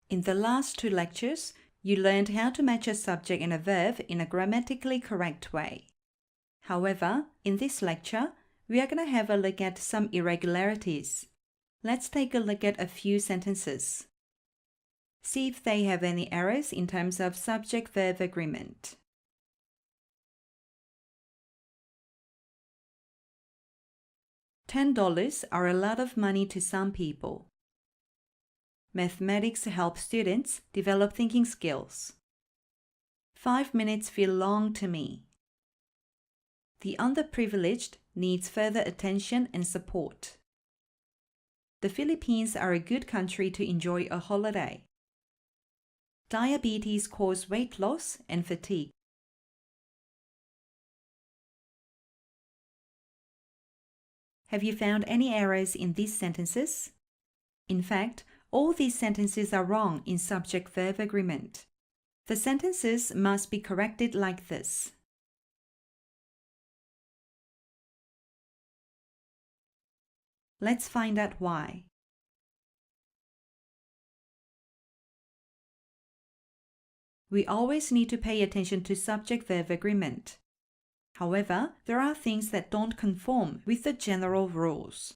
In the last two lectures, you learned how to match a subject and a verb in a grammatically correct way. However, in this lecture, we are going to have a look at some irregularities. Let's take a look at a few sentences. See if they have any errors in terms of subject-verb agreement. $10 are a lot of money to some people. Mathematics helps students develop thinking skills. 5 minutes feel long to me. The underprivileged needs further attention and support. The Philippines are a good country to enjoy a holiday. Diabetes causes weight loss and fatigue. Have you found any errors in these sentences? In fact, all these sentences are wrong in subject-verb agreement. The sentences must be corrected like this. Let's find out why. We always need to pay attention to subject-verb agreement. However, there are things that don't conform with the general rules.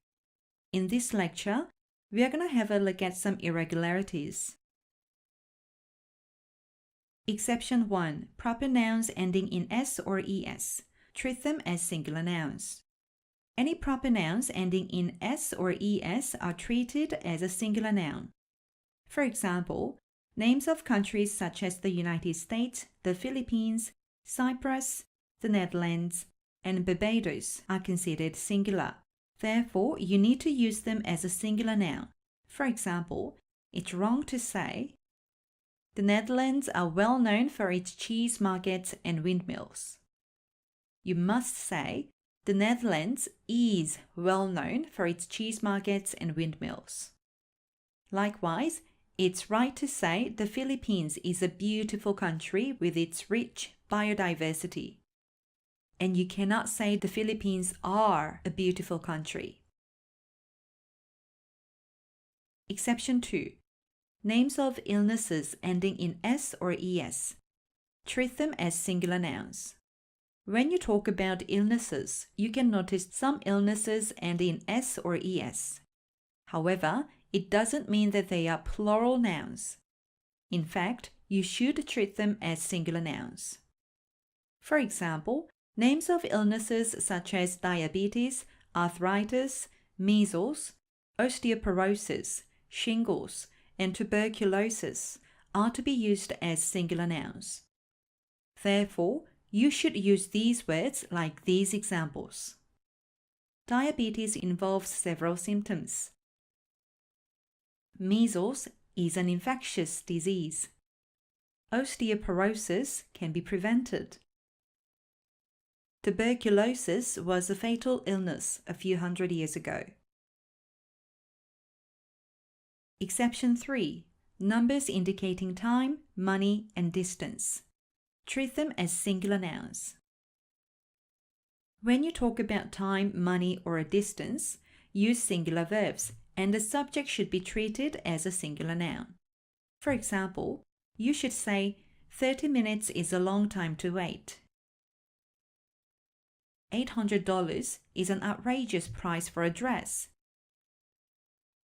In this lecture, we are going to have a look at some irregularities. Exception 1. Proper nouns ending in s or es. Treat them as singular nouns. Any proper nouns ending in s or es are treated as a singular noun. For example, names of countries such as the United States, the Philippines, Cyprus, the Netherlands, and Barbados are considered singular. Therefore, you need to use them as a singular noun. For example, it's wrong to say, the Netherlands are well known for its cheese markets and windmills. You must say, the Netherlands is well known for its cheese markets and windmills. Likewise, it's right to say the Philippines is a beautiful country with its rich biodiversity. And you cannot say the Philippines are a beautiful country. Exception 2. Names of illnesses ending in s or es. Treat them as singular nouns. When you talk about illnesses, you can notice some illnesses end in s or es. However, it doesn't mean that they are plural nouns. In fact, you should treat them as singular nouns. For example, names of illnesses such as diabetes, arthritis, measles, osteoporosis, shingles, and tuberculosis are to be used as singular nouns. Therefore, you should use these words like these examples. Diabetes involves several symptoms. Measles is an infectious disease. Osteoporosis can be prevented. Tuberculosis was a fatal illness a few hundred years ago. Exception 3. Numbers indicating time, money, and distance. Treat them as singular nouns. When you talk about time, money, or a distance, use singular verbs, and the subject should be treated as a singular noun. For example, you should say, 30 minutes is a long time to wait. $800 is an outrageous price for a dress.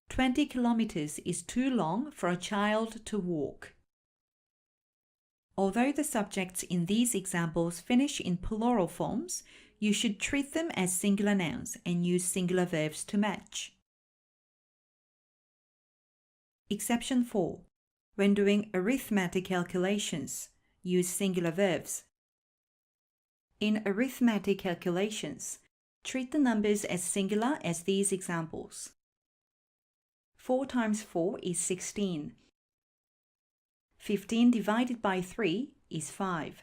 20 kilometers is too long for a child to walk. Although the subjects in these examples finish in plural forms, you should treat them as singular nouns and use singular verbs to match. Exception 4. When doing arithmetic calculations, use singular verbs. In arithmetic calculations, treat the numbers as singular as these examples. 4 times 4 is 16. 15 divided by 3 is 5.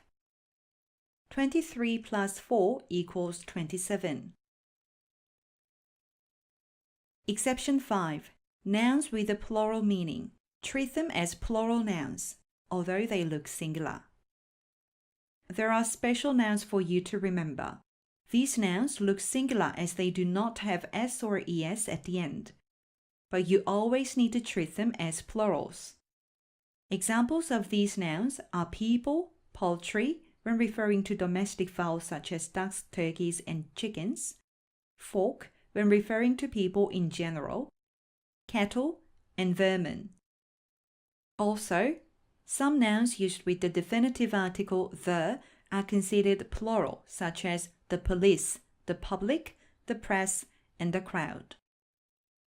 23 plus 4 equals 27. Exception 5. Nouns with a plural meaning. Treat them as plural nouns, although they look singular. There are special nouns for you to remember. These nouns look singular as they do not have s or es at the end, but you always need to treat them as plurals. Examples of these nouns are people, poultry, when referring to domestic fowls such as ducks, turkeys, and chickens, folk, when referring to people in general, cattle, and vermin. Also, some nouns used with the definitive article the are considered plural, such as the police, the public, the press, and the crowd.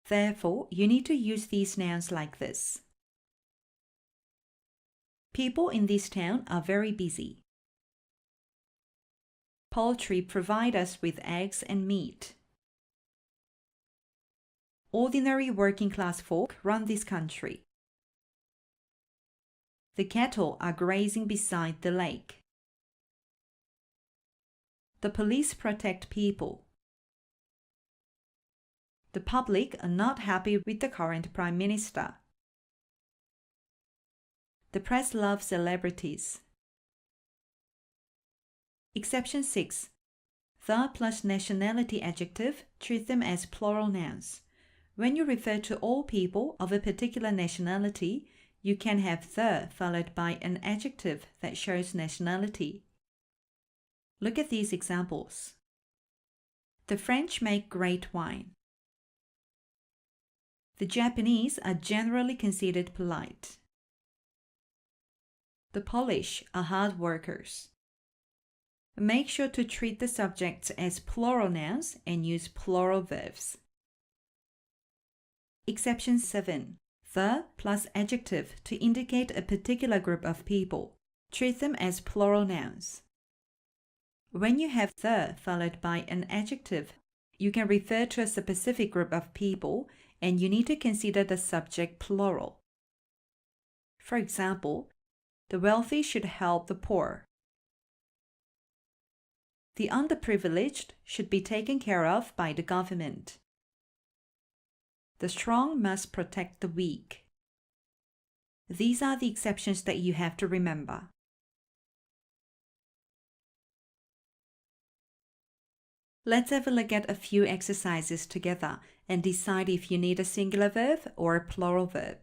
Therefore, you need to use these nouns like this. People in this town are very busy. Poultry provide us with eggs and meat. Ordinary working class folk run this country. The cattle are grazing beside the lake. The police protect people. The public are not happy with the current Prime Minister. The press loves celebrities. Exception 6. The plus nationality adjective, treat them as plural nouns. When you refer to all people of a particular nationality, you can have the followed by an adjective that shows nationality. Look at these examples. The French make great wine. The Japanese are generally considered polite. The Polish are hard workers. Make sure to treat the subjects as plural nouns and use plural verbs. Exception 7. The plus adjective to indicate a particular group of people. Treat them as plural nouns. When you have the followed by an adjective, you can refer to a specific group of people and you need to consider the subject plural. For example, the wealthy should help the poor. The underprivileged should be taken care of by the government. The strong must protect the weak. These are the exceptions that you have to remember. Let's have a look at a few exercises together and decide if you need a singular verb or a plural verb.